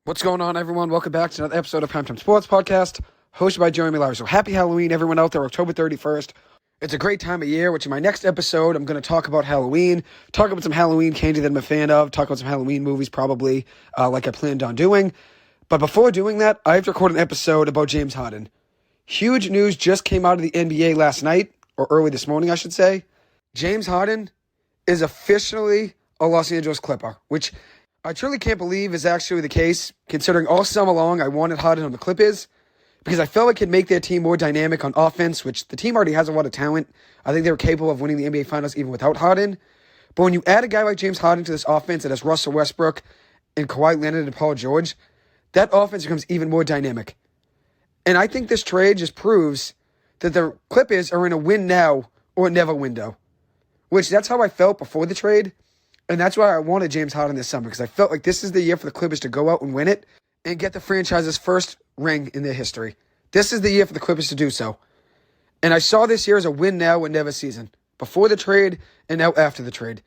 What's going on, everyone? Welcome back to another episode of Primetime Sports Podcast, hosted by Jeremy Lowry. So happy Halloween, everyone out there, October 31st. It's a great time of year, which in my next episode, I'm going to talk about Halloween, talk about some Halloween candy that I'm a fan of, talk about some Halloween movies probably, like I planned on doing. But before doing that, I have to record an episode about James Harden. Huge news just came out of the NBA last night, or early this morning, I should say. James Harden is officially a Los Angeles Clipper, which I truly can't believe is actually the case, considering all summer long I wanted Harden on the Clippers, because I felt it could make their team more dynamic on offense, which the team already has a lot of talent. I think they were capable of winning the NBA Finals even without Harden. But when you add a guy like James Harden to this offense that has Russell Westbrook and Kawhi Leonard and Paul George, that offense becomes even more dynamic. And I think this trade just proves that the Clippers are in a win now or never window, which that's how I felt before the trade. And that's why I wanted James Harden this summer, because I felt like this is the year for the Clippers to go out and win it and get the franchise's first ring in their history. This is the year for the Clippers to do so. And I saw this year as a win now and never season, before the trade and now after the trade.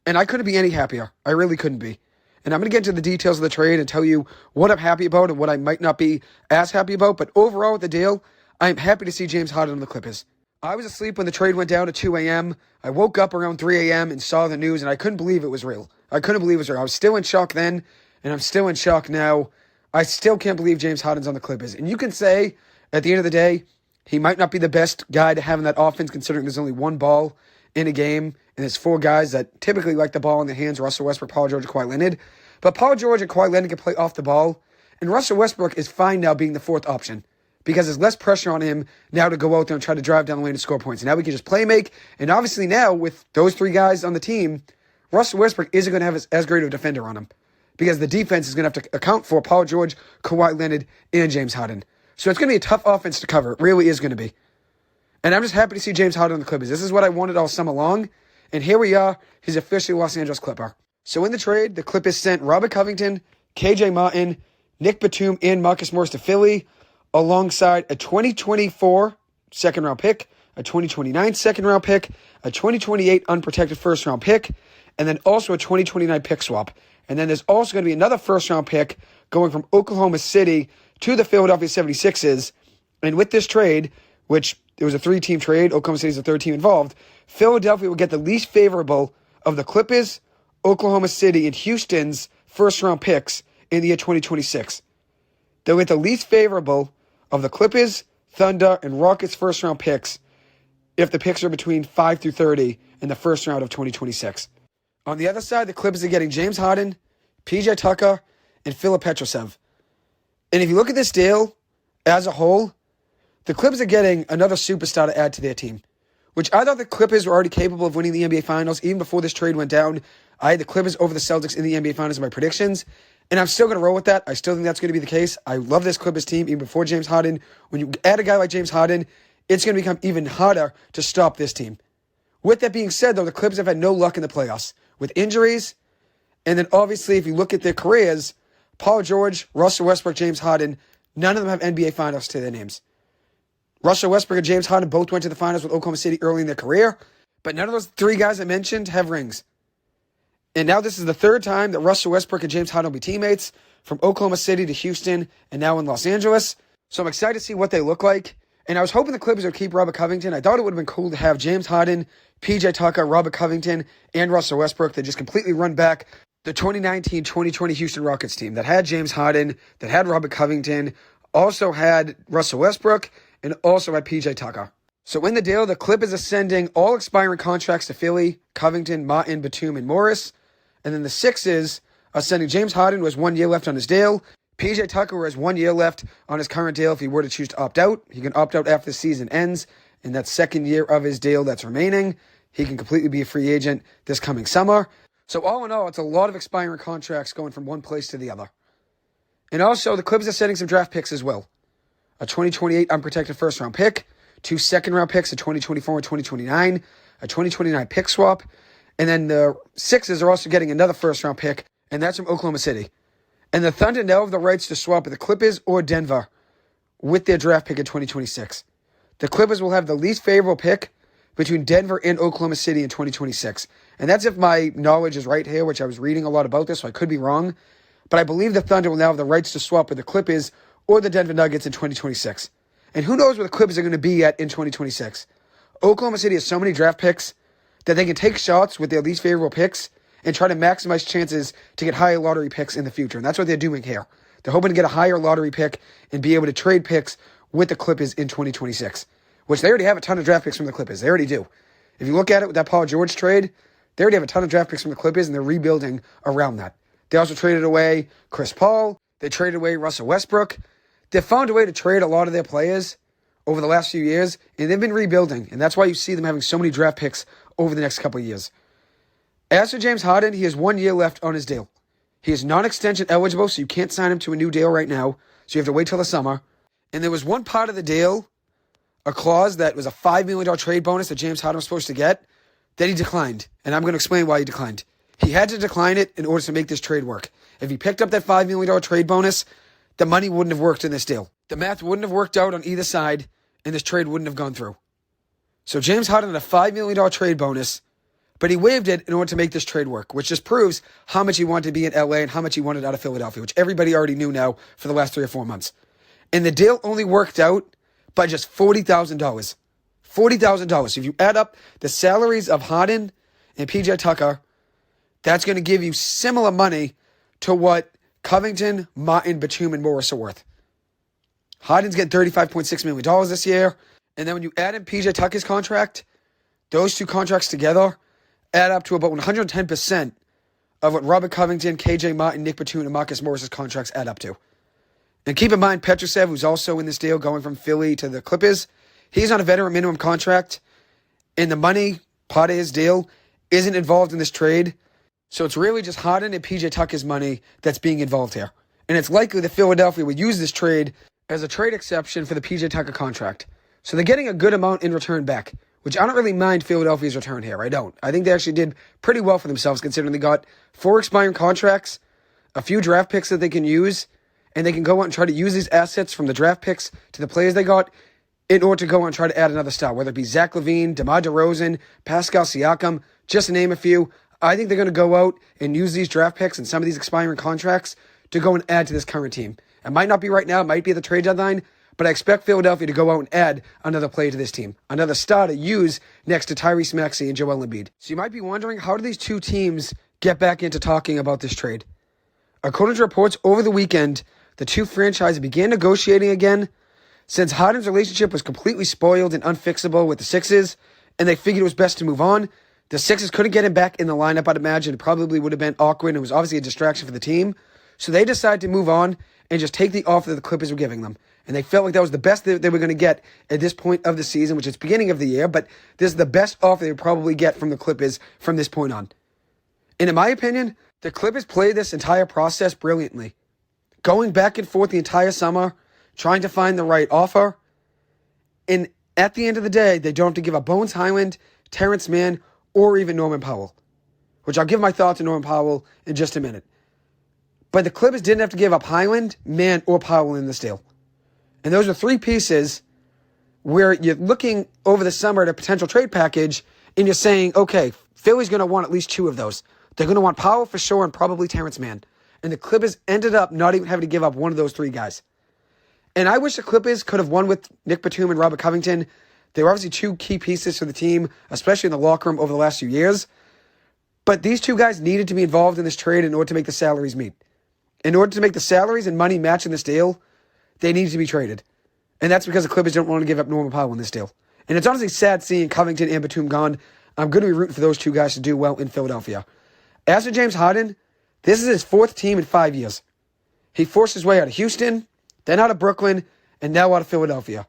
And I couldn't be any happier. I really couldn't be. And I'm going to get into the details of the trade and tell you what I'm happy about and what I might not be as happy about. But overall with the deal, I'm happy to see James Harden on the Clippers. I was asleep when the trade went down at 2 a.m. I woke up around 3 a.m. and saw the news, and I couldn't believe it was real. I was still in shock then, and I'm still in shock now. I still can't believe James Harden's on the Clippers. And you can say, at the end of the day, he might not be the best guy to have in that offense, considering there's only one ball in a game, and there's four guys that typically like the ball in their hands: Russell Westbrook, Paul George, and Kawhi Leonard. But Paul George and Kawhi Leonard can play off the ball, and Russell Westbrook is fine now being the fourth option, because there's less pressure on him now to go out there and try to drive down the lane and score points. And now we can just play make. And obviously now, with those three guys on the team, Russell Westbrook isn't going to have as great of a defender on him, because the defense is going to have to account for Paul George, Kawhi Leonard, and James Harden. So it's going to be a tough offense to cover. It really is going to be. And I'm just happy to see James Harden on the Clippers. This is what I wanted all summer long. And here we are. He's officially a Los Angeles Clipper. So in the trade, the Clippers sent Robert Covington, KJ Martin, Nick Batum, and Marcus Morris to Philly, alongside a 2024 second-round pick, a 2029 second-round pick, a 2028 unprotected first-round pick, and then also a 2029 pick swap. And then there's also going to be another first-round pick going from Oklahoma City to the Philadelphia 76ers. And with this trade, which it was a three-team trade, Oklahoma City's the third team involved, Philadelphia will get the least favorable of the Clippers, Oklahoma City, and Houston's first-round picks in the year 2026. They'll get the least favorable of the Clippers, Thunder, and Rockets first-round picks if the picks are between 5 through 30 in the first round of 2026. On the other side, the Clippers are getting James Harden, PJ Tucker, and Filip Petrusev. And if you look at this deal as a whole, the Clippers are getting another superstar to add to their team, which I thought the Clippers were already capable of winning the NBA Finals. Even before this trade went down, I had the Clippers over the Celtics in the NBA Finals in my predictions. And I'm still going to roll with that. I still think that's going to be the case. I love this Clippers team even before James Harden. When you add a guy like James Harden, it's going to become even harder to stop this team. With that being said, though, the Clippers have had no luck in the playoffs with injuries. And then obviously, if you look at their careers, Paul George, Russell Westbrook, James Harden, none of them have NBA Finals to their names. Russell Westbrook and James Harden both went to the Finals with Oklahoma City early in their career, but none of those three guys I mentioned have rings. And now this is the third time that Russell Westbrook and James Harden will be teammates, from Oklahoma City to Houston and now in Los Angeles. So I'm excited to see what they look like. And I was hoping the Clippers would keep Robert Covington. I thought it would have been cool to have James Harden, PJ Tucker, Robert Covington, and Russell Westbrook that just completely run back the 2019-2020 Houston Rockets team that had James Harden, that had Robert Covington, also had Russell Westbrook, and also had PJ Tucker. So in the deal, the Clippers are sending all expiring contracts to Philly: Covington, Martin, Batum, and Morris. And then the Sixers are sending James Harden, who has 1 year left on his deal, PJ Tucker, who has 1 year left on his current deal if he were to choose to opt out. He can opt out after the season ends. In that second year of his deal that's remaining, he can completely be a free agent this coming summer. So all in all, it's a lot of expiring contracts going from one place to the other. And also, the Clippers are sending some draft picks as well. A 2028 unprotected first-round pick, 2 second-round picks in 2024 and 2029, a 2029 pick swap, and then the Sixers are also getting another first-round pick, and that's from Oklahoma City. And the Thunder now have the rights to swap with the Clippers or Denver with their draft pick in 2026. The Clippers will have the least favorable pick between Denver and Oklahoma City in 2026. And that's if my knowledge is right here, which I was reading a lot about this, so I could be wrong. but I believe the Thunder will now have the rights to swap with the Clippers or the Denver Nuggets in 2026. And who knows where the Clippers are going to be at in 2026. Oklahoma City has so many draft picks that they can take shots with their least favorable picks and try to maximize chances to get higher lottery picks in the future. And that's what they're doing here. They're hoping to get a higher lottery pick and be able to trade picks with the Clippers in 2026, which they already have a ton of draft picks from the Clippers. They already do. If you look at it with that Paul George trade, they already have a ton of draft picks from the Clippers, and they're rebuilding around that. They also traded away Chris Paul. They traded away Russell Westbrook. They've found a way to trade a lot of their players over the last few years, and they've been rebuilding, and that's why you see them having so many draft picks over the next couple of years. As for James Harden, he has 1 year left on his deal. He is non-extension eligible, so you can't sign him to a new deal right now, so you have to wait till the summer. And there was one part of the deal, a clause that was a $5 million trade bonus that James Harden was supposed to get, that he declined. And I'm going to explain why he declined. He had to decline it in order to make this trade work. If he picked up that $5 million trade bonus, the money wouldn't have worked in this deal. The math wouldn't have worked out on either side, and this trade wouldn't have gone through. So James Harden had a $5 million trade bonus, but he waived it in order to make this trade work, which just proves how much he wanted to be in LA and how much he wanted out of Philadelphia, which everybody already knew now for the last 3 or 4 months. And the deal only worked out by just $40,000. $40,000. If you add up the salaries of Harden and PJ Tucker, that's going to give you similar money to what Covington, Martin, Batum, and Morris are worth. Harden's getting $35.6 million this year. And then when you add in PJ Tucker's contract, those two contracts together add up to about 110% of what Robert Covington, KJ Martin, Nick Batum, and Marcus Morris's contracts add up to. And keep in mind, Petrusev, who's also in this deal going from Philly to the Clippers, he's on a veteran minimum contract, and the money part of his deal isn't involved in this trade. So it's really just Harden and PJ Tucker's money that's being involved here. And it's likely that Philadelphia would use this trade as a trade exception for the PJ Tucker contract. So they're getting a good amount in return back, which I don't really mind Philadelphia's return here. I don't. I think they actually did pretty well for themselves considering they got 4 expiring contracts, a few draft picks that they can use, and they can go out and try to use these assets from the draft picks to the players they got in order to go out and try to add another star, whether it be Zach LaVine, DeMar DeRozan, Pascal Siakam, just to name a few. I think they're going to go out and use these draft picks and some of these expiring contracts to go and add to this current team. It might not be right now. It might be at the trade deadline. But I expect Philadelphia to go out and add another player to this team. Another star to use next to Tyrese Maxey and Joel Embiid. So you might be wondering, how do these two teams get back into talking about this trade? According to reports over the weekend, the two franchises began negotiating again since Harden's relationship was completely spoiled and unfixable with the Sixers, and they figured it was best to move on. The Sixers couldn't get him back in the lineup, I'd imagine. It probably would have been awkward, and it was obviously a distraction for the team. So they decided to move on and just take the offer that the Clippers were giving them. And they felt like that was the best that they were going to get at this point of the season, which is beginning of the year, but this is the best offer they would probably get from the Clippers from this point on. And in my opinion, the Clippers played this entire process brilliantly. Going back and forth the entire summer, trying to find the right offer. And at the end of the day, they don't have to give up Bones Hyland, Terrence Mann, or even Norman Powell, which I'll give my thoughts on Norman Powell in just a minute. But the Clippers didn't have to give up Hyland, Mann, or Powell in this deal. And those are 3 pieces where you're looking over the summer at a potential trade package and you're saying, okay, Philly's going to want at least 2 of those. They're going to want Powell for sure and probably Terrence Mann. And the Clippers ended up not even having to give up one of those 3 guys. And I wish the Clippers could have won with Nick Batum and Robert Covington. They were obviously 2 key pieces for the team, especially in the locker room over the last few years. But these 2 guys needed to be involved in this trade in order to make the salaries meet. In order to make the salaries and money match in this deal, they needed to be traded. And that's because the Clippers don't want to give up Norman Powell in this deal. And it's honestly sad seeing Covington and Batum gone. I'm going to be rooting for those 2 guys to do well in Philadelphia. As for James Harden, this is his 4th team in 5 years. He forced his way out of Houston, then out of Brooklyn, and now out of Philadelphia.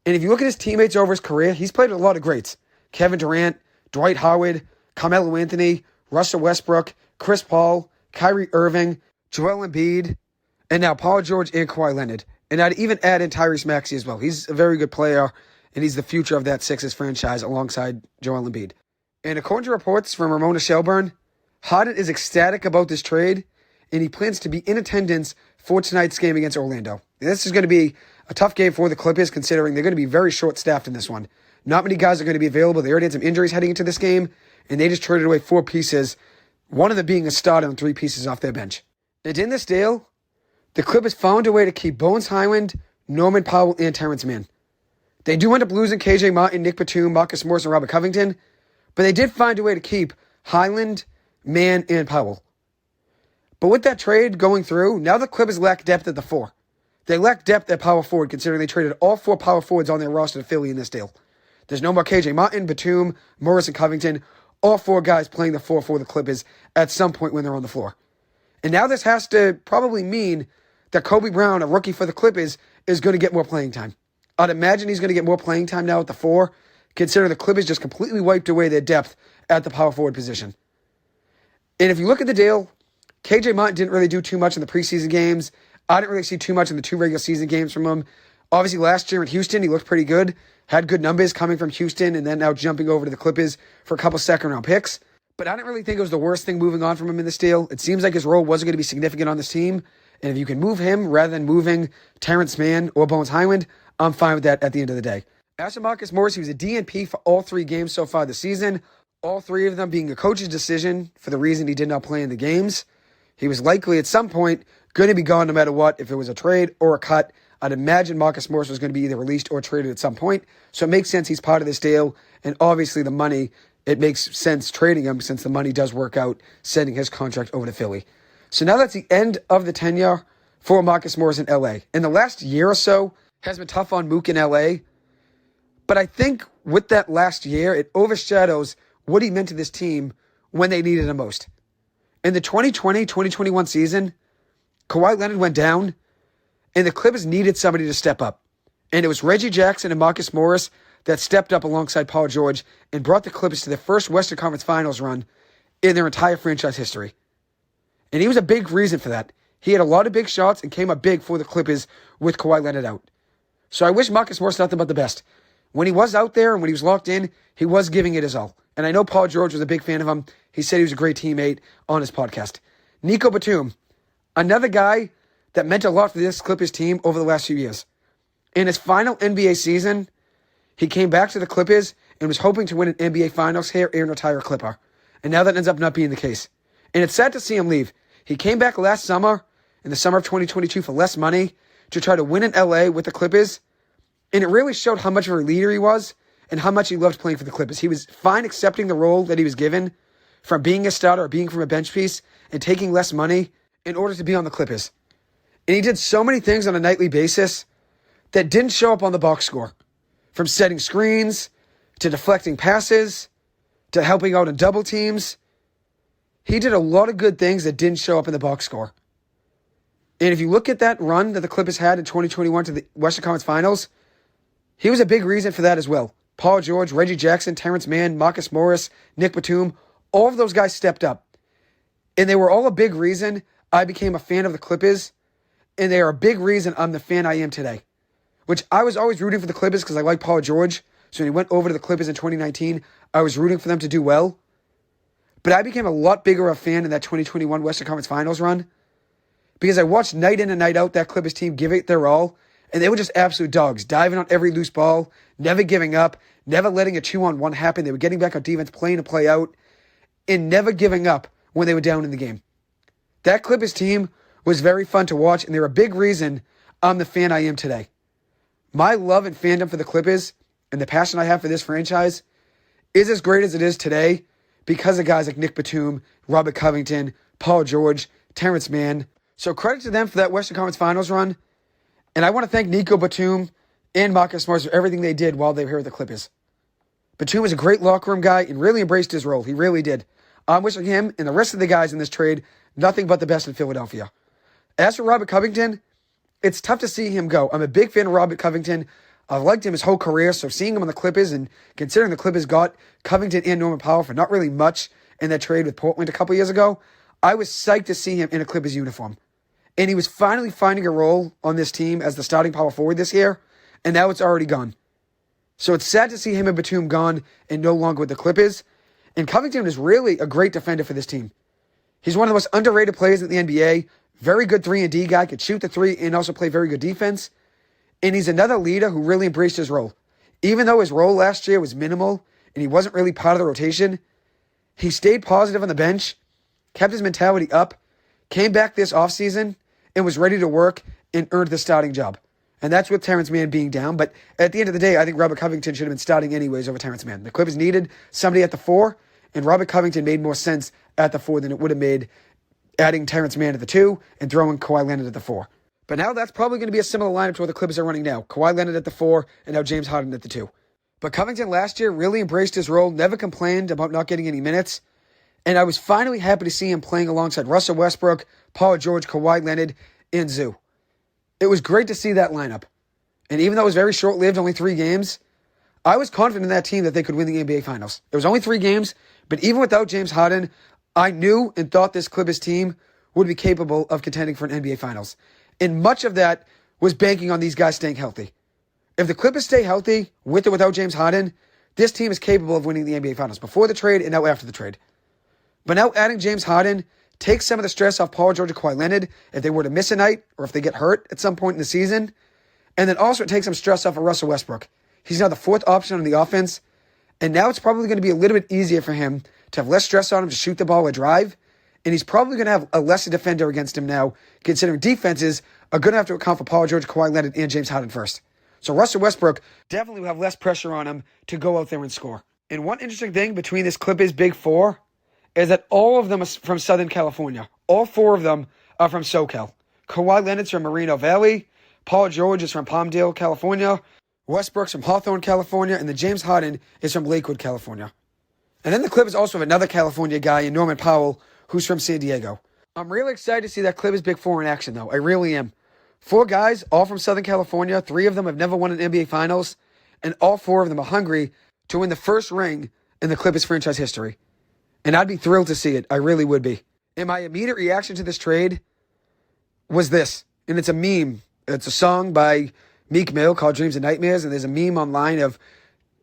And if you look at his teammates over his career, he's played with a lot of greats. Kevin Durant, Dwight Howard, Carmelo Anthony, Russell Westbrook, Chris Paul, Kyrie Irving, Joel Embiid, and now Paul George and Kawhi Leonard. And I'd even add in Tyrese Maxey as well. He's a very good player, and he's the future of that Sixers franchise alongside Joel Embiid. And according to reports from Ramona Shelburne, Harden is ecstatic about this trade, and he plans to be in attendance for tonight's game against Orlando. And this is going to be a tough game for the Clippers, considering they're going to be very short-staffed in this one. Not many guys are going to be available. They already had some injuries heading into this game, and they just traded away 4 pieces, one of them being a starter and 3 pieces off their bench. And in this deal, the Clippers found a way to keep Bones Hyland, Norman Powell, and Terrence Mann. They do end up losing KJ Martin, Nick Batum, Marcus Morris, and Robert Covington, but they did find a way to keep Hyland, Mann, and Powell. But with that trade going through, now the Clippers lack depth at the 4. They lack depth at power forward, considering they traded all 4 power forwards on their roster to Philly in this deal. There's no more KJ Martin, Batum, Morris, and Covington, all 4 guys playing the 4 for the Clippers at some point when they're on the floor. And now this has to probably mean that Kobe Brown, a rookie for the Clippers, is going to get more playing time. I'd imagine he's going to get more playing time now at the 4, considering the Clippers just completely wiped away their depth at the power forward position. And if you look at the deal, KJ Martin didn't really do too much in the preseason games. I didn't really see too much in the 2 regular season games from him. Obviously, last year in Houston, he looked pretty good. Had good numbers coming from Houston, and then now jumping over to the Clippers for a couple second-round picks. But I didn't really think it was the worst thing moving on from him in this deal. It seems like his role wasn't going to be significant on this team. And if you can move him rather than moving Terrence Mann or Bones Hyland, I'm fine with that at the end of the day. As for Marcus Morris, he was a DNP for all 3 games so far this season. All 3 of them being a coach's decision for the reason he did not play in the games. He was likely at some point going to be gone no matter what, if it was a trade or a cut. I'd imagine Marcus Morris was going to be either released or traded at some point. So it makes sense he's part of this deal. And obviously the money, it makes sense trading him since the money does work out, sending his contract over to Philly. So now that's the end of the tenure for Marcus Morris in LA. And the last year or so has been tough on Mook in LA. But I think with that last year, it overshadows what he meant to this team when they needed him most. In the 2020-2021 season, Kawhi Leonard went down, and the Clippers needed somebody to step up. And it was Reggie Jackson and Marcus Morris that stepped up alongside Paul George and brought the Clippers to their first Western Conference Finals run in their entire franchise history. And he was a big reason for that. He had a lot of big shots and came up big for the Clippers with Kawhi Leonard out. So I wish Marcus Morris nothing but the best. When he was out there and when he was locked in, he was giving it his all. And I know Paul George was a big fan of him. He said he was a great teammate on his podcast. Nico Batum, another guy that meant a lot for this Clippers team over the last few years. In his final NBA season, he came back to the Clippers and was hoping to win an NBA Finals here and retire a Clipper. And now that ends up not being the case. And it's sad to see him leave. He came back last summer, in the summer of 2022, for less money to try to win in LA with the Clippers. And it really showed how much of a leader he was and how much he loved playing for the Clippers. He was fine accepting the role that he was given from being a starter or being from a bench piece and taking less money in order to be on the Clippers. And he did so many things on a nightly basis that didn't show up on the box score. From setting screens, to deflecting passes, to helping out in double teams. He did a lot of good things that didn't show up in the box score. And if you look at that run that the Clippers had in 2021 to the Western Conference Finals, he was a big reason for that as well. Paul George, Reggie Jackson, Terrence Mann, Marcus Morris, Nick Batum, all of those guys stepped up. And they were all a big reason I became a fan of the Clippers. And they are a big reason I'm the fan I am today. Which I was always rooting for the Clippers because I like Paul George. So when he went over to the Clippers in 2019, I was rooting for them to do well. But I became a lot bigger of a fan in that 2021 Western Conference Finals run because I watched night in and night out that Clippers team give it their all, and they were just absolute dogs, diving on every loose ball, never giving up, never letting a 2-on-1 happen. They were getting back on defense, playing to play out, and never giving up when they were down in the game. That Clippers team was very fun to watch, and they're a big reason I'm the fan I am today. My love and fandom for the Clippers and the passion I have for this franchise is as great as it is today because of guys like Nick Batum, Robert Covington, Paul George, Terrence Mann. So credit to them for that Western Conference Finals run. And I want to thank Nico Batum and Marcus Morris for everything they did while they were here with the Clippers. Batum was a great locker room guy and really embraced his role. He really did. I'm wishing him and the rest of the guys in this trade nothing but the best in Philadelphia. As for Robert Covington, it's tough to see him go. I'm a big fan of Robert Covington. I've liked him his whole career, so seeing him on the Clippers and considering the Clippers got Covington and Norman Powell for not really much in that trade with Portland a couple years ago, I was psyched to see him in a Clippers uniform. And he was finally finding a role on this team as the starting power forward this year, and now it's already gone. So it's sad to see him and Batum gone and no longer with the Clippers. And Covington is really a great defender for this team. He's one of the most underrated players in the NBA. Very good 3-and-D guy, could shoot the three and also play very good defense. And he's another leader who really embraced his role. Even though his role last year was minimal and he wasn't really part of the rotation, he stayed positive on the bench, kept his mentality up, came back this offseason and was ready to work and earned the starting job. And that's with Terrence Mann being down. But at the end of the day, I think Robert Covington should have been starting anyways over Terrence Mann. The Clippers needed somebody at the 4, and Robert Covington made more sense at the 4 than it would have made adding Terrence Mann at the 2 and throwing Kawhi Leonard at the 4. But now that's probably going to be a similar lineup to what the Clippers are running now. Kawhi Leonard at the 4 and now James Harden at the 2. But Covington last year really embraced his role, never complained about not getting any minutes. And I was finally happy to see him playing alongside Russell Westbrook, Paul George, Kawhi Leonard, and Zoo. It was great to see that lineup. And even though it was very short-lived, only 3 games, I was confident in that team that they could win the NBA Finals. It was only 3 games, but even without James Harden, I knew and thought this Clippers team would be capable of contending for an NBA Finals. And much of that was banking on these guys staying healthy. If the Clippers stay healthy, with or without James Harden, this team is capable of winning the NBA Finals before the trade and now after the trade. But now adding James Harden takes some of the stress off Paul George and Kawhi Leonard if they were to miss a night or if they get hurt at some point in the season. And then also it takes some stress off of Russell Westbrook. He's now the 4th option on the offense. And now it's probably going to be a little bit easier for him to have less stress on him to shoot the ball or drive. And he's probably going to have a lesser defender against him now, considering defenses are going to have to account for Paul George, Kawhi Leonard, and James Harden first. So Russell Westbrook definitely will have less pressure on him to go out there and score. And one interesting thing between this Clippers Big 4 is that all of them are from Southern California. All 4 of them are from SoCal. Kawhi Leonard's from Moreno Valley. Paul George is from Palmdale, California. Westbrook's from Hawthorne, California. And then James Harden is from Lakewood, California. And then the Clippers also have another California guy in Norman Powell, who's from San Diego. I'm really excited to see that Clippers Big 4 in action, though. I really am. 4 guys, all from Southern California. 3 of them have never won an NBA Finals. And all 4 of them are hungry to win the first ring in the Clippers franchise history. And I'd be thrilled to see it. I really would be. And my immediate reaction to this trade was this. And it's a meme. It's a song by Meek Mill called Dreams and Nightmares. And there's a meme online of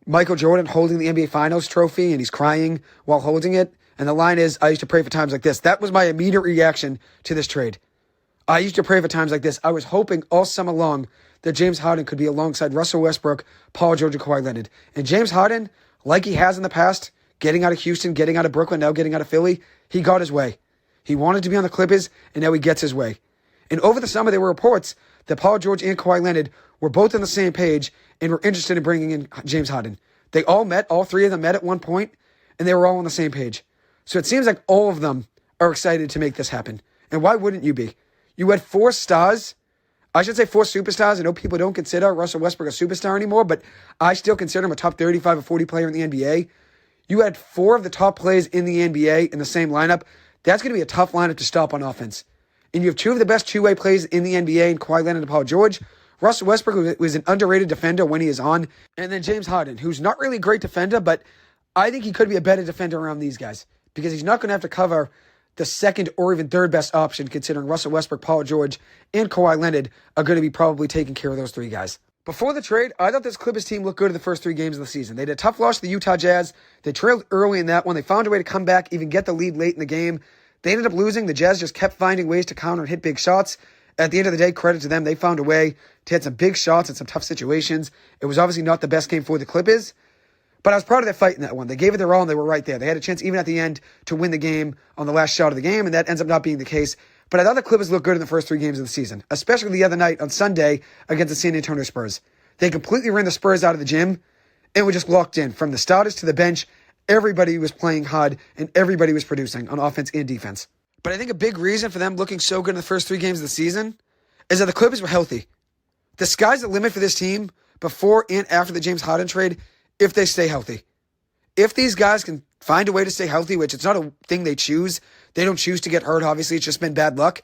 Michael Jordan holding the NBA Finals trophy. And he's crying while holding it. And the line is, I used to pray for times like this. That was my immediate reaction to this trade. I used to pray for times like this. I was hoping all summer long that James Harden could be alongside Russell Westbrook, Paul George, and Kawhi Leonard. And James Harden, like he has in the past, getting out of Houston, getting out of Brooklyn, now getting out of Philly, he got his way. He wanted to be on the Clippers, and now he gets his way. And over the summer, there were reports that Paul George and Kawhi Leonard were both on the same page and were interested in bringing in James Harden. They all 3 of them met at one point, and they were all on the same page. So it seems like all of them are excited to make this happen. And why wouldn't you be? You had 4 stars. I should say 4 superstars. I know people don't consider Russell Westbrook a superstar anymore, but I still consider him a top 35 or 40 player in the NBA. You had 4 of the top players in the NBA in the same lineup. That's going to be a tough lineup to stop on offense. And you have 2 of the best two-way players in the NBA in Kawhi Leonard and Paul George. Russell Westbrook was an underrated defender when he is on. And then James Harden, who's not really a great defender, but I think he could be a better defender around these guys because he's not going to have to cover the second or even third best option, considering Russell Westbrook, Paul George, and Kawhi Leonard are going to be probably taking care of those 3 guys. Before the trade, I thought this Clippers team looked good in the first 3 games of the season. They had a tough loss to the Utah Jazz. They trailed early in that one. They found a way to come back, even get the lead late in the game. They ended up losing. The Jazz just kept finding ways to counter and hit big shots. At the end of the day, credit to them. They found a way to hit some big shots in some tough situations. It was obviously not the best game for the Clippers, but I was proud of their fight in that one. They gave it their all, and they were right there. They had a chance even at the end to win the game on the last shot of the game, and that ends up not being the case. But I thought the Clippers looked good in the first 3 games of the season, especially the other night on Sunday against the San Antonio Spurs. They completely ran the Spurs out of the gym and were just locked in. From the starters to the bench, everybody was playing hard, and everybody was producing on offense and defense. But I think a big reason for them looking so good in the first 3 games of the season is that the Clippers were healthy. The sky's the limit for this team before and after the James Harden trade if they stay healthy. If these guys can find a way to stay healthy, which it's not a thing they choose. They don't choose to get hurt, obviously. It's just been bad luck.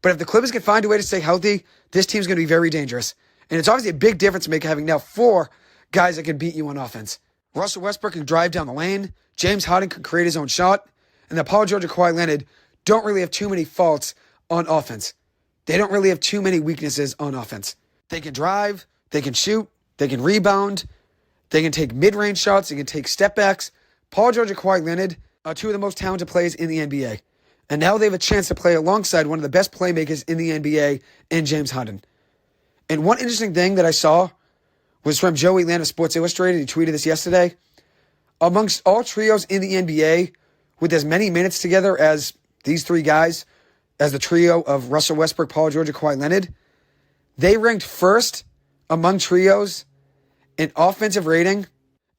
But if the Clippers can find a way to stay healthy, this team's going to be very dangerous. And it's obviously a big difference to make having now 4 guys that can beat you on offense. Russell Westbrook can drive down the lane. James Harden can create his own shot. And the Paul George and Kawhi Leonard don't really have too many faults on offense. They don't really have too many weaknesses on offense. They can drive, they can shoot, they can rebound, they can take mid-range shots, they can take step-backs. Paul George and Kawhi Leonard are 2 of the most talented players in the NBA. And now they have a chance to play alongside one of the best playmakers in the NBA in James Harden. And one interesting thing that I saw was from Joey Land of Sports Illustrated. He tweeted this yesterday. Amongst all trios in the NBA with as many minutes together as these 3 guys, as the trio of Russell Westbrook, Paul George, and Kawhi Leonard. They ranked first among trios in offensive rating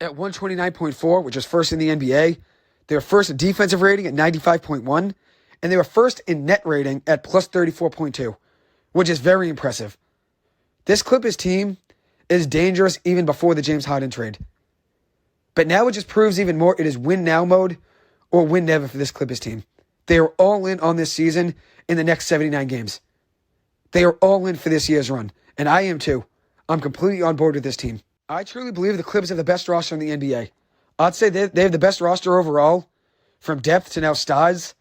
at 129.4, which is first in the NBA. They were first in defensive rating at 95.1, and they were first in net rating at plus 34.2, which is very impressive. This Clippers team is dangerous even before the James Harden trade. But now it just proves even more it is win now mode or win never for this Clippers team. They are all in on this season in the next 79 games. They are all in for this year's run, and I am too. I'm completely on board with this team. I truly believe the Clippers have the best roster in the NBA. I'd say they have the best roster overall, from depth to now stars.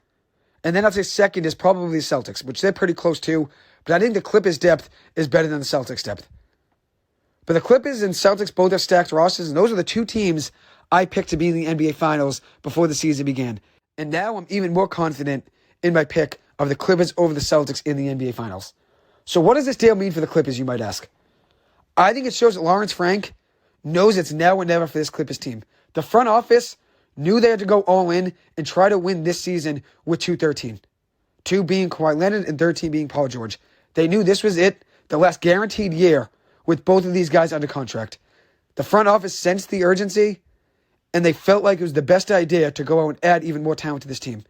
And then I'd say second is probably the Celtics, which they're pretty close to. But I think the Clippers' depth is better than the Celtics' depth. But the Clippers and Celtics both have stacked rosters, and those are the two teams I picked to be in the NBA Finals before the season began. And now I'm even more confident in my pick of the Clippers over the Celtics in the NBA Finals. So what does this deal mean for the Clippers, you might ask? I think it shows that Lawrence Frank knows it's now or never for this Clippers team. The front office knew they had to go all in and try to win this season with 2-13. 2 being Kawhi Leonard and 13 being Paul George. They knew this was it, the last guaranteed year with both of these guys under contract. The front office sensed the urgency, and they felt like it was the best idea to go out and add even more talent to this team.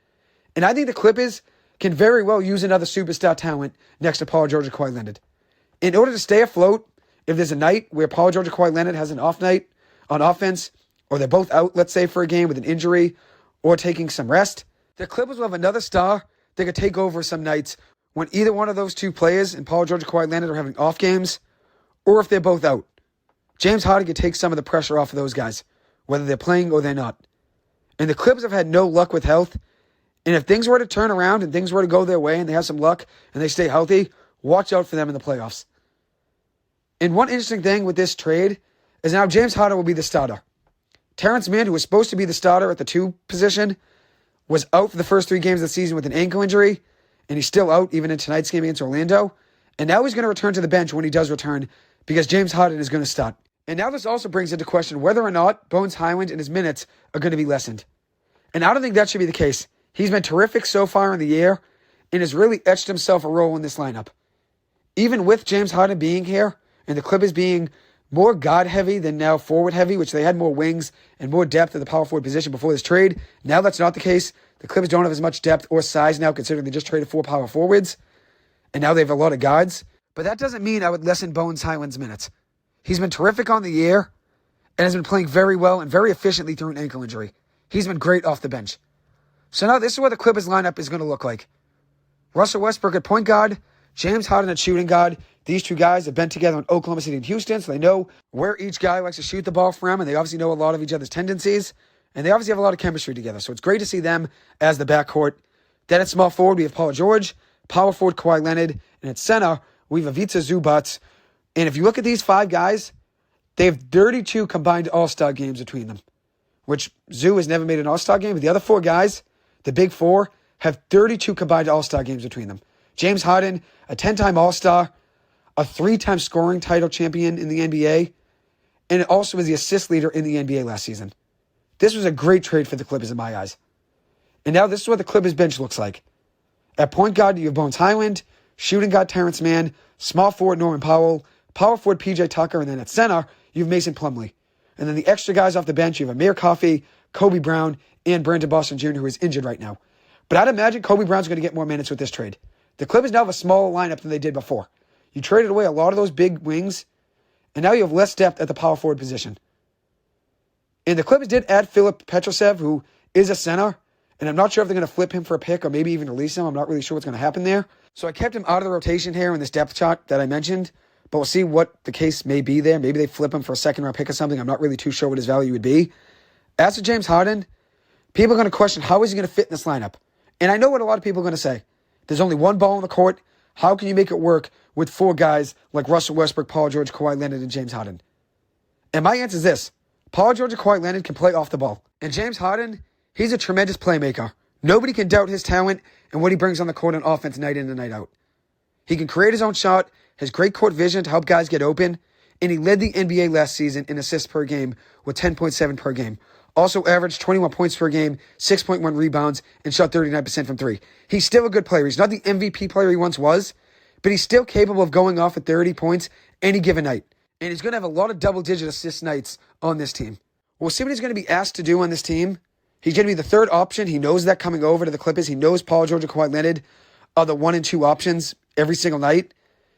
And I think the Clippers can very well use another superstar talent next to Paul George and Kawhi Leonard. In order to stay afloat, if there's a night where Paul George and Kawhi Leonard has an off night on offense, or they're both out, let's say, for a game with an injury or taking some rest, the Clippers will have another star that could take over some nights when either one of those two players, and Paul George and Kawhi Leonard, are having off games, or if they're both out. James Harden could take some of the pressure off of those guys, whether they're playing or they're not. And the Clippers have had no luck with health. And if things were to turn around and things were to go their way and they have some luck and they stay healthy, watch out for them in the playoffs. And one interesting thing with this trade is now James Harden will be the starter. Terrence Mann, who was supposed to be the starter at the 2 position, was out for the first 3 games of the season with an ankle injury, and he's still out even in tonight's game against Orlando. And now he's going to return to the bench when he does return because James Harden is going to start. And now this also brings into question whether or not Bones Hyland and his minutes are going to be lessened. And I don't think that should be the case. He's been terrific so far in the year and has really etched himself a role in this lineup. Even with James Harden being here and the Clippers being more guard-heavy than now forward-heavy, which they had more wings and more depth at the power forward position before this trade. Now that's not the case. The Clippers don't have as much depth or size now, considering they just traded 4 power forwards. And now they have a lot of guards. But that doesn't mean I would lessen Bones Hyland's minutes. He's been terrific on the year and has been playing very well and very efficiently through an ankle injury. He's been great off the bench. So now this is what the Clippers lineup is going to look like. Russell Westbrook at point guard, James Harden at shooting guard. These 2 guys have been together in Oklahoma City and Houston, so they know where each guy likes to shoot the ball from, and they obviously know a lot of each other's tendencies, and they obviously have a lot of chemistry together. So it's great to see them as the backcourt. Then at small forward, we have Paul George, power forward Kawhi Leonard, and at center, we have Ivica Zubac. And if you look at these 5 guys, they have 32 combined All-Star games between them, which Zoo has never made an All-Star game, but the other 4 guys, the big 4, have 32 combined All-Star games between them. James Harden, a 10-time All-Star, a 3-time scoring title champion in the NBA, and also was the assist leader in the NBA last season. This was a great trade for the Clippers in my eyes. And now this is what the Clippers bench looks like. At point guard, you have Bones Hyland, shooting guard Terrence Mann, small forward Norman Powell, power forward PJ Tucker, and then at center, you have Mason Plumlee. And then the extra guys off the bench, you have Amir Coffey, Kobe Brown, and Brandon Boston Jr., who is injured right now. But I'd imagine Kobe Brown's going to get more minutes with this trade. The Clippers now have a smaller lineup than they did before. You traded away a lot of those big wings, and now you have less depth at the power forward position. And the Clippers did add Filip Petrusev, who is a center, and I'm not sure if they're going to flip him for a pick or maybe even release him. I'm not really sure what's going to happen there. So I kept him out of the rotation here in this depth chart that I mentioned, but we'll see what the case may be there. Maybe they flip him for a second-round pick or something. I'm not really too sure what his value would be. As for James Harden, people are going to question how is he going to fit in this lineup. And I know what a lot of people are going to say. There's only one ball on the court. How can you make it work with 4 guys like Russell Westbrook, Paul George, Kawhi Leonard, and James Harden? And my answer is this. Paul George and Kawhi Leonard can play off the ball. And James Harden, he's a tremendous playmaker. Nobody can doubt his talent and what he brings on the court on offense night in and night out. He can create his own shot, has great court vision to help guys get open, and he led the NBA last season in assists per game with 10.7 per game. Also averaged 21 points per game, 6.1 rebounds, and shot 39% from three. He's still a good player. He's not the MVP player he once was, but he's still capable of going off at 30 points any given night. And he's going to have a lot of double-digit assist nights on this team. We'll see what he's going to be asked to do on this team. He's going to be the third option. He knows that coming over to the Clippers. He knows Paul George and Kawhi Leonard are the 1 and 2 options every single night.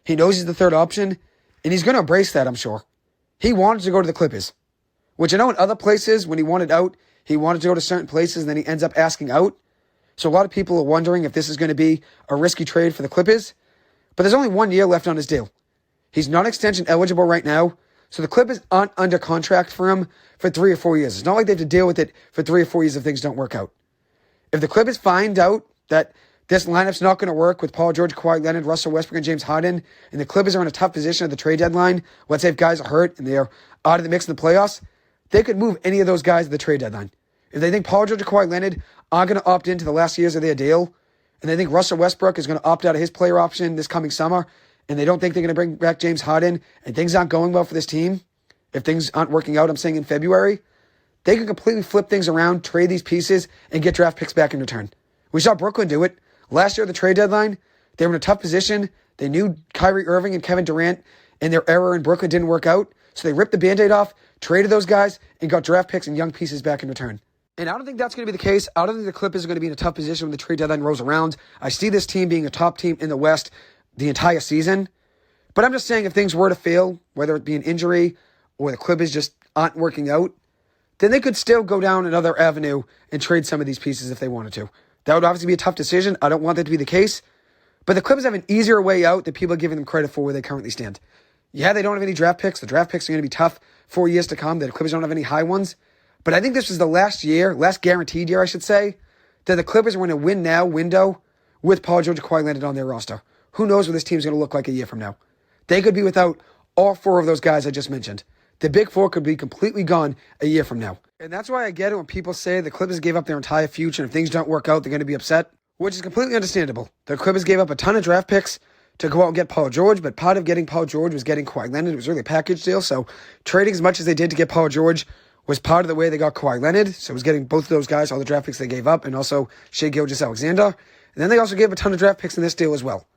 He knows he's the third option, and he's going to embrace that, I'm sure. He wanted to go to the Clippers, which I know in other places, when he wanted out, he wanted to go to certain places, and then he ends up asking out. So a lot of people are wondering if this is going to be a risky trade for the Clippers. But there's only 1 year left on his deal. He's non-extension eligible right now, so the Clippers aren't under contract for him for 3 or 4 years. It's not like they have to deal with it for 3 or 4 years if things don't work out. If the Clippers find out that this lineup's not going to work with Paul George, Kawhi Leonard, Russell Westbrook, and James Harden, and the Clippers are in a tough position at the trade deadline, let's say if guys are hurt and they're out of the mix in the playoffs, they could move any of those guys at the trade deadline. If they think Paul George and Kawhi Leonard are going to opt into the last years of their deal, and they think Russell Westbrook is going to opt out of his player option this coming summer, and they don't think they're going to bring back James Harden, and things aren't going well for this team, if things aren't working out, I'm saying in February, they can completely flip things around, trade these pieces, and get draft picks back in return. We saw Brooklyn do it. Last year at the trade deadline, they were in a tough position. They knew Kyrie Irving and Kevin Durant and their error in Brooklyn didn't work out, so they ripped the Band-Aid off, traded those guys, and got draft picks and young pieces back in return. And I don't think that's going to be the case. I don't think the Clippers are going to be in a tough position when the trade deadline rolls around. I see this team being a top team in the West the entire season. But I'm just saying if things were to fail, whether it be an injury or the Clippers just aren't working out, then they could still go down another avenue and trade some of these pieces if they wanted to. That would obviously be a tough decision. I don't want that to be the case. But the Clippers have an easier way out than people are giving them credit for where they currently stand. Yeah, they don't have any draft picks. The draft picks are going to be tough for years to come. The Clippers don't have any high ones. But I think this was the last guaranteed year, I should say, that the Clippers are in a win-now window with Paul George and Kawhi Leonard on their roster. Who knows what this team's going to look like a year from now? They could be without all 4 of those guys I just mentioned. The big 4 could be completely gone a year from now. And that's why I get it when people say the Clippers gave up their entire future, and if things don't work out, they're going to be upset, which is completely understandable. The Clippers gave up a ton of draft picks to go out and get Paul George, but part of getting Paul George was getting Kawhi Leonard. It was really a package deal, so trading as much as they did to get Paul George was part of the way they got Kawhi Leonard, so it was getting both of those guys, all the draft picks they gave up, and also Shai Gilgeous-Alexander. And then they also gave a ton of draft picks in this deal as well,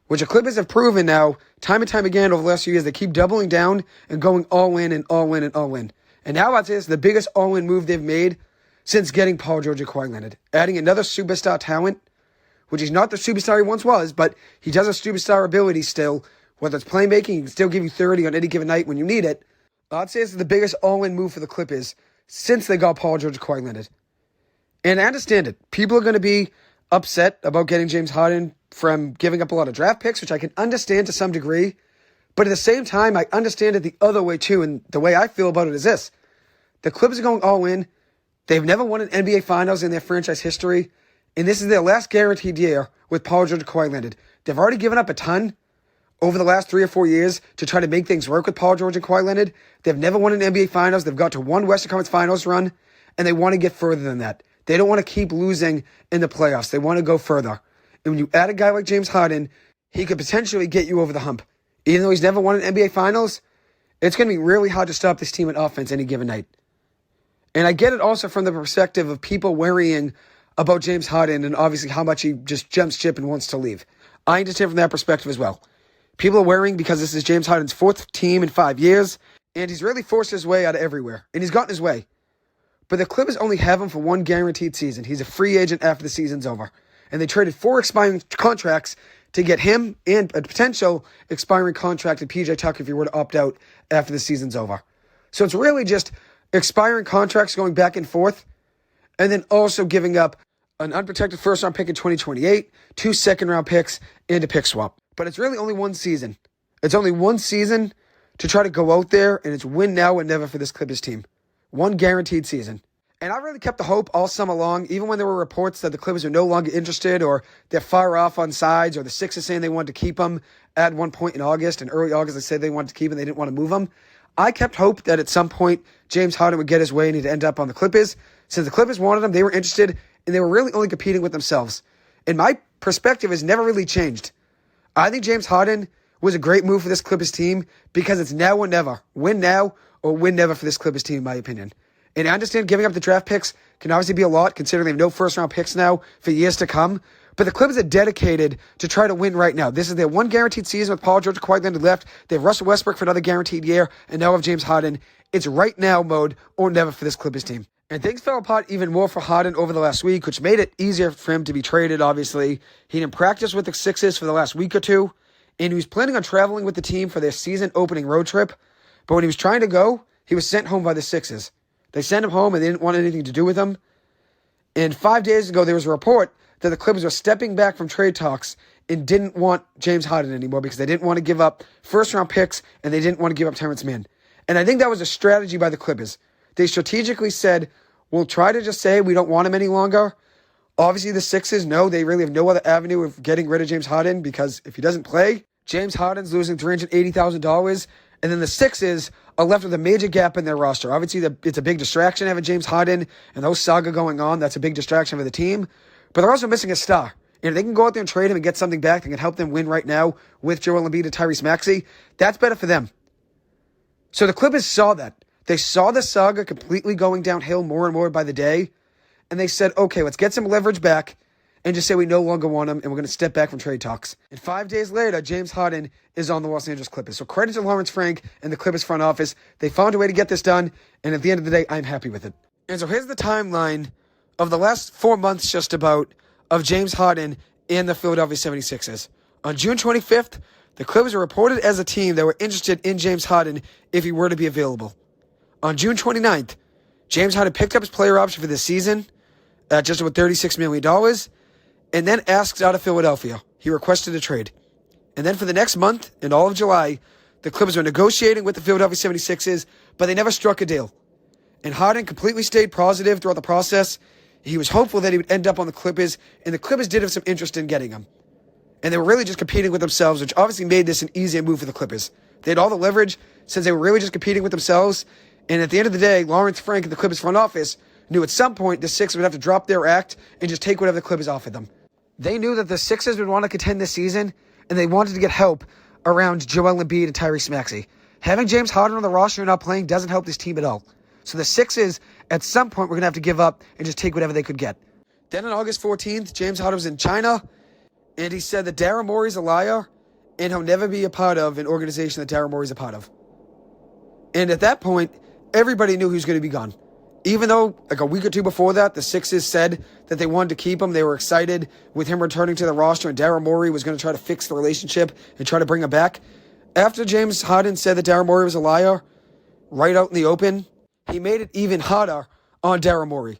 which the Clippers have proven now, time and time again over the last few years, they keep doubling down and going all in and all in and all in. And now I'd say it's the biggest all-in move they've made since getting Paul George and Kawhi Leonard. Adding another superstar talent, which he's not the superstar he once was, but he does have superstar ability still. Whether it's playmaking, he can still give you 30 on any given night when you need it. I'd say it's the biggest all-in move for the Clippers since they got Paul George and Kawhi Leonard. And I understand it. People are going to be upset about getting James Harden from giving up a lot of draft picks, which I can understand to some degree. But at the same time, I understand it the other way too. And the way I feel about it is this. The Clippers are going all in. They've never won an NBA Finals in their franchise history. And this is their last guaranteed year with Paul George and Kawhi Leonard. They've already given up a ton over the last 3 or 4 years to try to make things work with Paul George and Kawhi Leonard. They've never won an NBA Finals. They've got to one Western Conference Finals run, and they want to get further than that. They don't want to keep losing in the playoffs. They want to go further. And when you add a guy like James Harden, he could potentially get you over the hump. Even though he's never won an NBA Finals, it's going to be really hard to stop this team in offense any given night. And I get it also from the perspective of people worrying about James Harden and obviously how much he just jumps ship and wants to leave. I understand from that perspective as well. People are worrying because this is James Harden's 4th team in 5 years, and he's really forced his way out of everywhere, and he's gotten his way. But the Clippers only have him for one guaranteed season. He's a free agent after the season's over. And they traded 4 expiring contracts to get him and a potential expiring contract to PJ Tucker if he were to opt out after the season's over. So it's really just expiring contracts going back and forth, and then also giving up an unprotected first-round pick in 2028, 2 second-round picks, and a pick swap. But it's really only one season. It's only one season to try to go out there, and it's win now and never for this Clippers team. One guaranteed season. And I really kept the hope all summer long, even when there were reports that the Clippers are no longer interested or they're far off on sides, or the Sixers saying they wanted to keep him at one point in August. In early August, they said they wanted to keep him, they didn't want to move him. I kept hope that at some point James Harden would get his way and he'd end up on the Clippers. Since the Clippers wanted him, they were interested, and they were really only competing with themselves. And my perspective has never really changed. I think James Harden was a great move for this Clippers team because it's now or never. Win now or win never for this Clippers team, in my opinion. And I understand giving up the draft picks can obviously be a lot, considering they have no first-round picks now for years to come. But the Clippers are dedicated to try to win right now. This is their one guaranteed season with Paul George and Kawhi Leonard left. They have Russell Westbrook for another guaranteed year, and now have James Harden. It's right now mode or never for this Clippers team. And things fell apart even more for Harden over the last week, which made it easier for him to be traded, obviously. He didn't practice with the Sixers for the last week or two, and he was planning on traveling with the team for their season-opening road trip. But when he was trying to go, he was sent home by the Sixers. They sent him home, and they didn't want anything to do with him. And 5 days ago, there was a report that the Clippers were stepping back from trade talks and didn't want James Harden anymore because they didn't want to give up first-round picks and they didn't want to give up Terrence Mann. And I think that was a strategy by the Clippers. They strategically said, we'll try to just say we don't want him any longer. Obviously, the Sixers know they really have no other avenue of getting rid of James Harden because if he doesn't play, James Harden's losing $380,000, and then the Sixers are left with a major gap in their roster. Obviously, it's a big distraction having James Harden and those saga going on. That's a big distraction for the team. But they're also missing a star. And if they can go out there and trade him and get something back that can help them win right now with Joel Embiid and Tyrese Maxey, that's better for them. So the Clippers saw that. They saw the saga completely going downhill more and more by the day. And they said, okay, let's get some leverage back and just say we no longer want him and we're going to step back from trade talks. And 5 days later, James Harden is on the Los Angeles Clippers. So credit to Lawrence Frank and the Clippers front office. They found a way to get this done. And at the end of the day, I'm happy with it. And so here's the timeline of the last 4 months just about of James Harden and the Philadelphia 76ers. On June 25th, the Clippers were reported as a team that were interested in James Harden if he were to be available. On June 29th, James Harden picked up his player option for this season at just about $36 million and then asked out of Philadelphia. He requested a trade. And then for the next month, in all of July, the Clippers were negotiating with the Philadelphia 76ers, but they never struck a deal. And Harden completely stayed positive throughout the process. He was hopeful that he would end up on the Clippers, and the Clippers did have some interest in getting him. And they were really just competing with themselves, which obviously made this an easier move for the Clippers. They had all the leverage since they were really just competing with themselves. And at the end of the day, Lawrence Frank and the Clippers front office knew at some point the Sixers would have to drop their act and just take whatever the Clippers offered them. They knew that the Sixers would want to contend this season, and they wanted to get help around Joel Embiid and Tyrese Maxey. Having James Harden on the roster and not playing doesn't help this team at all. So the Sixers, at some point, were going to have to give up and just take whatever they could get. Then on August 14th, James Harden was in China, and he said that Daryl Morey's a liar, and he'll never be a part of an organization that Daryl Morey's a part of. And at that point, everybody knew he was going to be gone. Even though, like a week or two before that, the Sixers said that they wanted to keep him. They were excited with him returning to the roster, and Daryl Morey was going to try to fix the relationship and try to bring him back. After James Harden said that Daryl Morey was a liar, right out in the open, he made it even harder on Daryl Morey.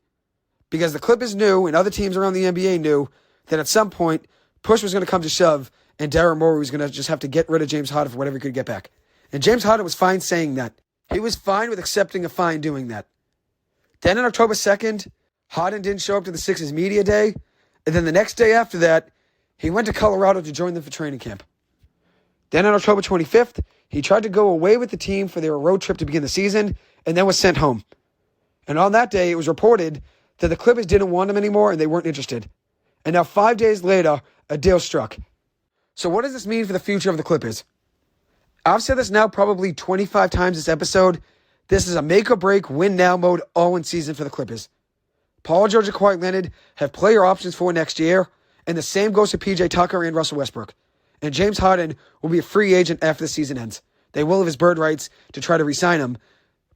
Because the Clippers knew, and other teams around the NBA knew, that at some point, push was going to come to shove, and Daryl Morey was going to just have to get rid of James Harden for whatever he could get back. And James Harden was fine saying that. He was fine with accepting a fine doing that. Then on October 2nd, Harden didn't show up to the Sixers media day. And then the next day after that, he went to Colorado to join them for training camp. Then on October 25th, he tried to go away with the team for their road trip to begin the season, and then was sent home. And on that day, it was reported that the Clippers didn't want him anymore and they weren't interested. And now 5 days later, a deal struck. So what does this mean for the future of the Clippers? I've said this now probably 25 times this episode. This is a make-or-break, win-now mode all in season for the Clippers. Paul George and Kawhi Leonard have player options for next year, and the same goes to PJ Tucker and Russell Westbrook. And James Harden will be a free agent after the season ends. They will have his bird rights to try to re-sign him,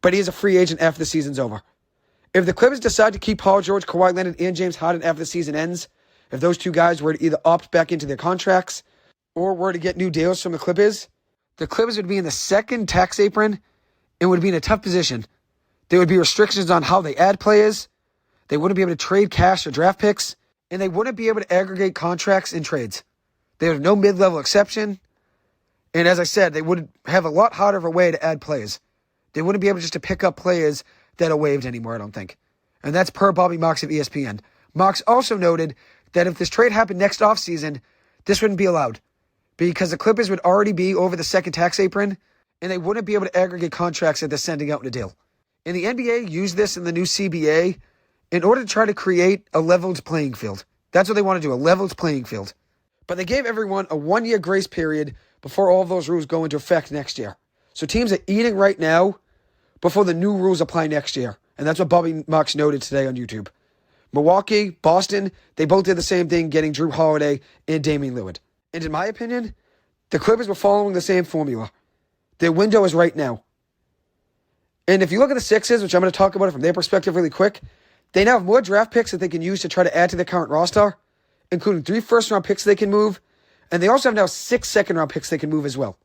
but he is a free agent after the season's over. If the Clippers decide to keep Paul George, Kawhi Leonard, and James Harden after the season ends, if those two guys were to either opt back into their contracts or were to get new deals from the Clippers would be in the second tax apron and would be in a tough position. There would be restrictions on how they add players. They wouldn't be able to trade cash or draft picks, and they wouldn't be able to aggregate contracts and trades. They have no mid-level exception, and as I said, they would have a lot harder of a way to add players. They wouldn't be able just to pick up players that are waived anymore, I don't think. And that's per Bobby Marks of ESPN. Marks also noted that if this trade happened next offseason, this wouldn't be allowed because the Clippers would already be over the second tax apron, and they wouldn't be able to aggregate contracts that they're sending out in a deal. And the NBA used this in the new CBA in order to try to create a leveled playing field. That's what they want to do, a leveled playing field. But they gave everyone a 1-year grace period before all of those rules go into effect next year. So teams are eating right now before the new rules apply next year. And that's what Bobby Marks noted today on YouTube. Milwaukee, Boston, they both did the same thing, getting Drew Holiday and Damian Lillard. And in my opinion, the Clippers were following the same formula. Their window is right now. And if you look at the Sixers, which I'm going to talk about it from their perspective really quick, they now have more draft picks that they can use to try to add to their current roster, including 3 first-round picks they can move, and they also have now 6 second-round picks they can move as well.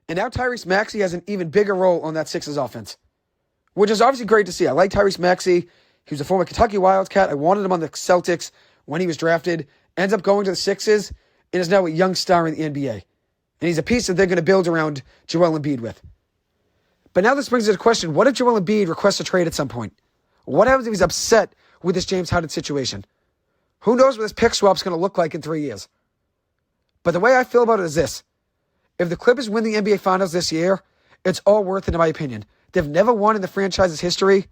And now Tyrese Maxey has an even bigger role on that Sixers offense, which is obviously great to see. I like Tyrese Maxey. He was a former Kentucky Wildcat. I wanted him on the Celtics when he was drafted. Ends up going to the Sixers and is now a young star in the NBA. And he's a piece that they're going to build around Joel Embiid with. But now this brings us to the question, what if Joel Embiid requests a trade at some point? What happens if he's upset with this James Harden situation? Who knows what this pick swap's going to look like in 3 years? But the way I feel about it is this. If the Clippers win the NBA Finals this year, it's all worth it in my opinion. They've never won in the franchise's history,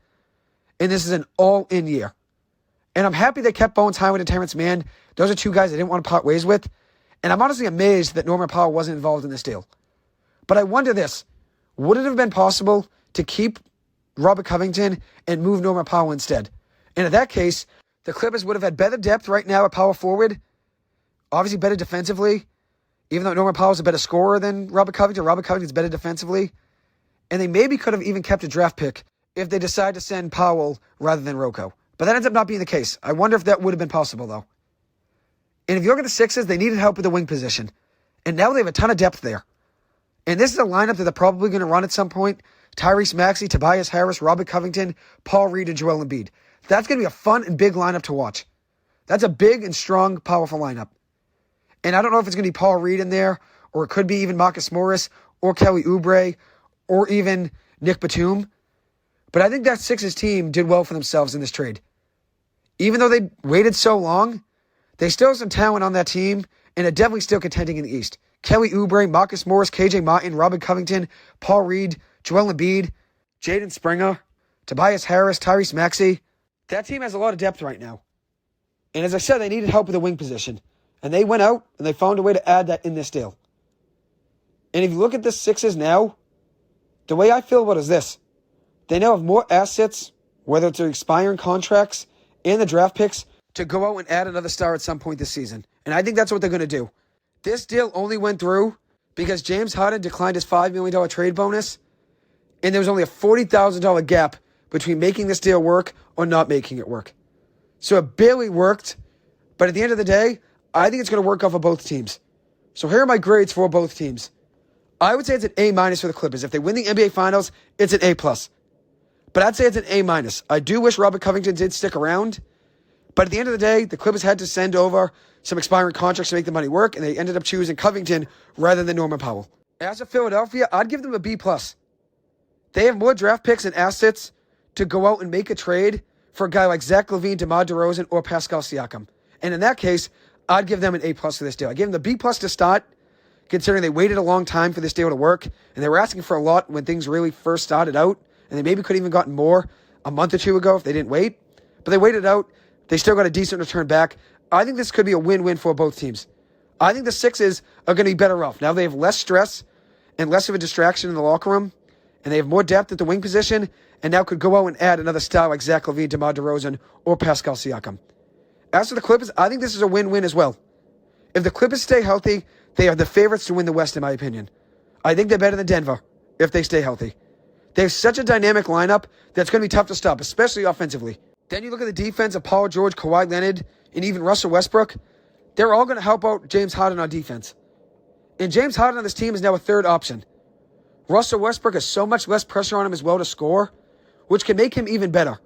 and this is an all-in year. And I'm happy they kept Bones Hyland and Terrence Mann. Those are 2 guys I didn't want to part ways with. And I'm honestly amazed that Norman Powell wasn't involved in this deal. But I wonder this. Would it have been possible to keep Robert Covington and move Norman Powell instead? And in that case, the Clippers would have had better depth right now at power forward. Obviously better defensively. Even though Norman Powell's a better scorer than Robert Covington's better defensively. And they maybe could have even kept a draft pick if they decide to send Powell rather than Rocco. But that ends up not being the case. I wonder if that would have been possible, though. And if you look at the Sixers, they needed help with the wing position. And now they have a ton of depth there. And this is a lineup that they're probably going to run at some point. Tyrese Maxey, Tobias Harris, Robert Covington, Paul Reed, and Joel Embiid. That's going to be a fun and big lineup to watch. That's a big and strong, powerful lineup. And I don't know if it's going to be Paul Reed in there, or it could be even Marcus Morris, or Kelly Oubre, or even Nick Batum. But I think that Sixers team did well for themselves in this trade. Even though they waited so long, they still have some talent on that team, and are definitely still contending in the East. Kelly Oubre, Marcus Morris, KJ Martin, Robert Covington, Paul Reed, Joel Embiid, Jaden Springer, Tobias Harris, Tyrese Maxey. That team has a lot of depth right now. And as I said, they needed help with the wing position. And they went out and they found a way to add that in this deal. And if you look at the Sixers now, the way I feel about it is this. They now have more assets, whether it's their expiring contracts and the draft picks, to go out and add another star at some point this season. And I think that's what they're going to do. This deal only went through because James Harden declined his $5 million trade bonus, and there was only a $40,000 gap between making this deal work or not making it work. So it barely worked, but at the end of the day, I think it's going to work out for both teams. So here are my grades for both teams. I would say it's an A- for the Clippers. If they win the NBA Finals, it's an A+. But I'd say it's an A-. I do wish Robert Covington did stick around, but at the end of the day, the Clippers had to send over some expiring contracts to make the money work, and they ended up choosing Covington rather than Norman Powell. As for Philadelphia, I'd give them a B+. They have more draft picks and assets to go out and make a trade for a guy like Zach LaVine, DeMar DeRozan, or Pascal Siakam. And in that case, I'd give them an A+ for this deal. I give them the B+ to start, considering they waited a long time for this deal to work, and they were asking for a lot when things really first started out, and they maybe could have even gotten more a month or two ago if they didn't wait. But they waited out. They still got a decent return back. I think this could be a win-win for both teams. I think the Sixers are going to be better off. Now they have less stress and less of a distraction in the locker room, and they have more depth at the wing position, and now could go out and add another star like Zach LaVine, DeMar DeRozan, or Pascal Siakam. As for the Clippers, I think this is a win-win as well. If the Clippers stay healthy, they are the favorites to win the West, in my opinion. I think they're better than Denver if they stay healthy. They have such a dynamic lineup that's going to be tough to stop, especially offensively. Then you look at the defense of Paul George, Kawhi Leonard, and even Russell Westbrook. They're all going to help out James Harden on defense. And James Harden on this team is now a third option. Russell Westbrook has so much less pressure on him as well to score, which can make him even better.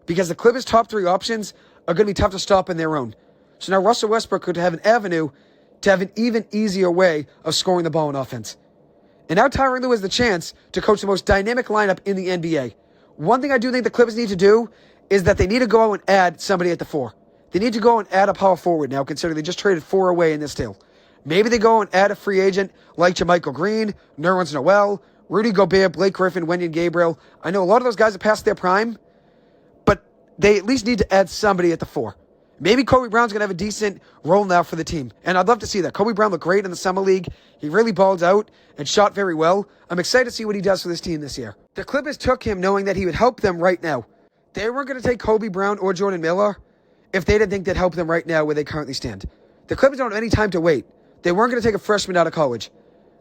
Because the Clippers' top 3 options are going to be tough to stop in their own. So now Russell Westbrook could have an avenue to have an even easier way of scoring the ball in offense. And now Tyronn Lue has the chance to coach the most dynamic lineup in the NBA. One thing I do think the Clippers need to do is that they need to go out and add somebody at the 4. They need to go and add a power forward now, considering they just traded 4 away in this deal. Maybe they go and add a free agent like JaMychal Green, Nerlens Noel, Rudy Gobert, Blake Griffin, Wenyen Gabriel. I know a lot of those guys are past their prime, but they at least need to add somebody at the 4. Maybe Kobe Brown's going to have a decent role now for the team, and I'd love to see that. Kobe Brown looked great in the Summer League. He really balled out and shot very well. I'm excited to see what he does for this team this year. The Clippers took him knowing that he would help them right now. They weren't going to take Kobe Brown or Jordan Miller if they didn't think they'd help them right now where they currently stand. The Clippers don't have any time to wait. They weren't going to take a freshman out of college.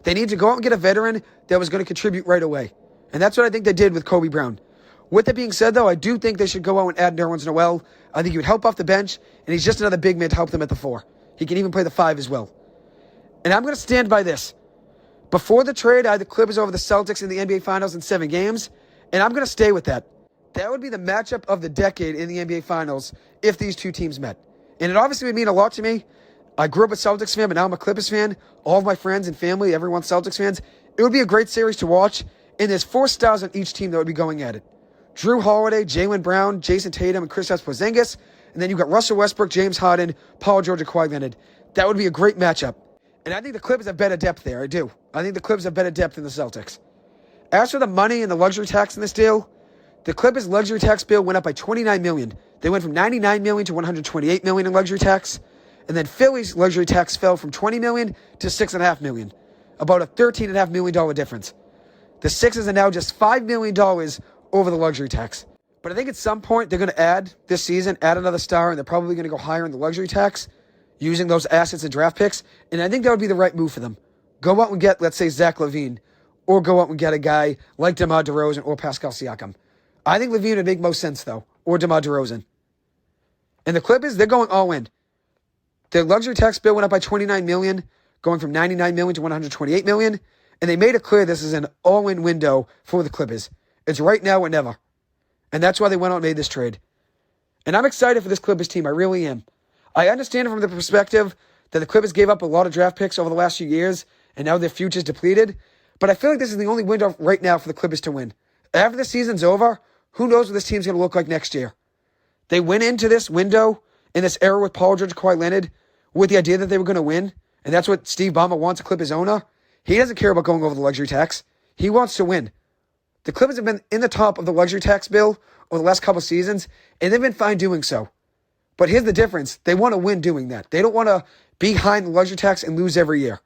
They need to go out and get a veteran that was going to contribute right away. And that's what I think they did with Kobe Brown. With that being said, though, I do think they should go out and add Nerlens Noel. I think he would help off the bench, and he's just another big man to help them at the 4. He can even play the 5 as well. And I'm going to stand by this. Before the trade, I had the Clippers over the Celtics in the NBA Finals in 7 games, and I'm going to stay with that. That would be the matchup of the decade in the NBA Finals if these two teams met. And it obviously would mean a lot to me. I grew up a Celtics fan, but now I'm a Clippers fan. All of my friends and family, everyone's Celtics fans. It would be a great series to watch, and there's 4 stars on each team that would be going at it. Drew Holiday, Jaylen Brown, Jason Tatum, and Kristaps Porzingis. And then you've got Russell Westbrook, James Harden, Paul George, and Kawhi Leonard. That would be a great matchup. And I think the Clippers have better depth there. I do. I think the Clippers have better depth than the Celtics. As for the money and the luxury tax in this deal, the Clippers' luxury tax bill went up by $29 million. They went from $99 million to $128 million in luxury tax. And then Philly's luxury tax fell from $20 million to $6.5 million. About a $13.5 million difference. The Sixers are now just $5 million over the luxury tax. But I think at some point they're going to add another star, and they're probably going to go higher in the luxury tax using those assets and draft picks. And I think that would be the right move for them. Go out and get, let's say, Zach LaVine, or go out and get a guy like DeMar DeRozan or Pascal Siakam. I think LaVine would make most sense, though, or DeMar DeRozan. And the Clippers, they're going all in. Their luxury tax bill went up by $29 million, going from $99 million to $128 million. And they made it clear this is an all-in window for the Clippers. It's right now or never. And that's why they went out and made this trade. And I'm excited for this Clippers team. I really am. I understand it from the perspective that the Clippers gave up a lot of draft picks over the last few years, and now their future's depleted. But I feel like this is the only window right now for the Clippers to win. After the season's over, who knows what this team's going to look like next year. They went into this window, in this era with Paul George and Kawhi Leonard, with the idea that they were going to win. And that's what Steve Ballmer wants, a Clippers owner. He doesn't care about going over the luxury tax. He wants to win. The Clippers have been in the top of the luxury tax bill over the last couple seasons, and they've been fine doing so. But here's the difference. They want to win doing that. They don't want to be behind the luxury tax and lose every year.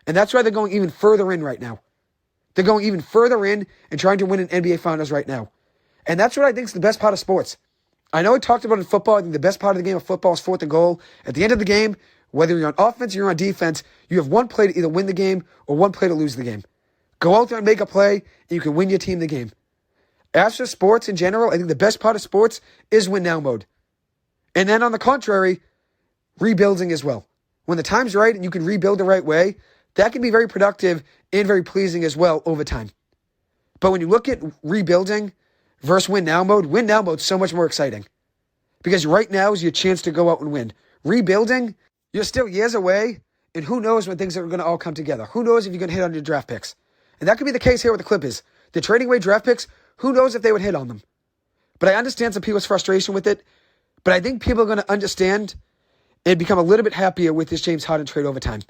And that's why they're going even further in right now. They're going even further in and trying to win an NBA Finals right now. And that's what I think is the best part of sports. I know I talked about it in football. I think the best part of the game of football is 4th and goal. At the end of the game, whether you're on offense or you're on defense, you have one play to either win the game or one play to lose the game. Go out there and make a play, and you can win your team the game. As for sports in general, I think the best part of sports is win now mode. And then on the contrary, rebuilding as well. When the time's right and you can rebuild the right way, that can be very productive and very pleasing as well over time. But when you look at rebuilding versus win now mode's so much more exciting. Because right now is your chance to go out and win. Rebuilding, you're still years away, and who knows when things are going to all come together. Who knows if you're going to hit on your draft picks. And that could be the case here with the Clippers. They're trading away draft picks. Who knows if they would hit on them. But I understand some people's frustration with it. But I think people are going to understand and become a little bit happier with this James Harden trade over time.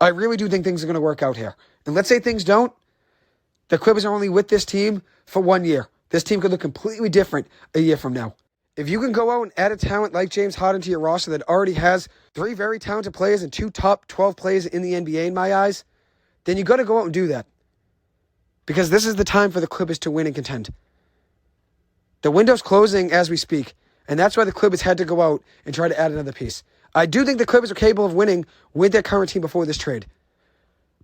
I really do think things are going to work out here. And let's say things don't. The Clippers are only with this team for 1 year. This team could look completely different a year from now. If you can go out and add a talent like James Harden to your roster that already has 3 very talented players and 2 top 12 players in the NBA in my eyes, then you got to go out and do that. Because this is the time for the Clippers to win and contend. The window's closing as we speak, and that's why the Clippers had to go out and try to add another piece. I do think the Clippers are capable of winning with their current team before this trade.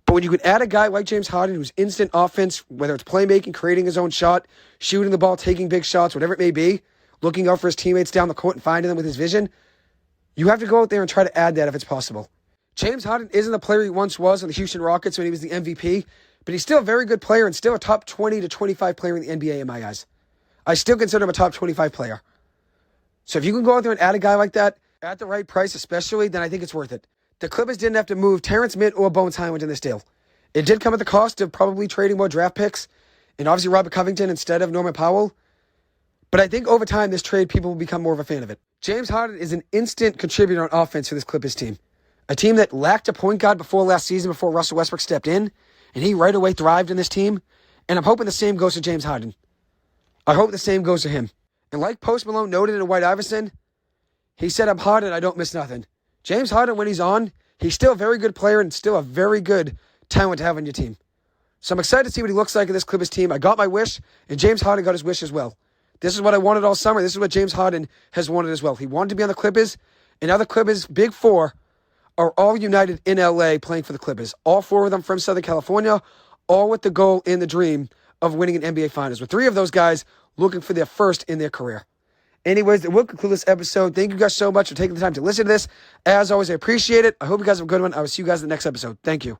But when you can add a guy like James Harden who's instant offense, whether it's playmaking, creating his own shot, shooting the ball, taking big shots, whatever it may be, looking out for his teammates down the court and finding them with his vision, you have to go out there and try to add that if it's possible. James Harden isn't the player he once was on the Houston Rockets when he was the MVP, but he's still a very good player and still a top 20 to 25 player in the NBA in my eyes. I still consider him a top 25 player. So if you can go out there and add a guy like that at the right price especially, then I think it's worth it. The Clippers didn't have to move Terrence Mann or Bones Hyland in this deal. It did come at the cost of probably trading more draft picks and obviously Robert Covington instead of Norman Powell. But I think over time, this trade, people will become more of a fan of it. James Harden is an instant contributor on offense for this Clippers team. A team that lacked a point guard before last season, before Russell Westbrook stepped in, and he right away thrived in this team. And I'm hoping the same goes to James Harden. I hope the same goes to him. And like Post Malone noted in White Iverson, he said, I'm Harden, I don't miss nothing. James Harden, when he's on, he's still a very good player and still a very good talent to have on your team. So I'm excited to see what he looks like in this Clippers team. I got my wish, and James Harden got his wish as well. This is what I wanted all summer. This is what James Harden has wanted as well. He wanted to be on the Clippers, and now the Clippers, big four, are all united in LA playing for the Clippers. All four of them from Southern California, all with the goal and the dream of winning an NBA Finals, with three of those guys looking for their first in their career. Anyways, that will conclude this episode. Thank you guys so much for taking the time to listen to this. As always, I appreciate it. I hope you guys have a good one. I will see you guys in the next episode. Thank you.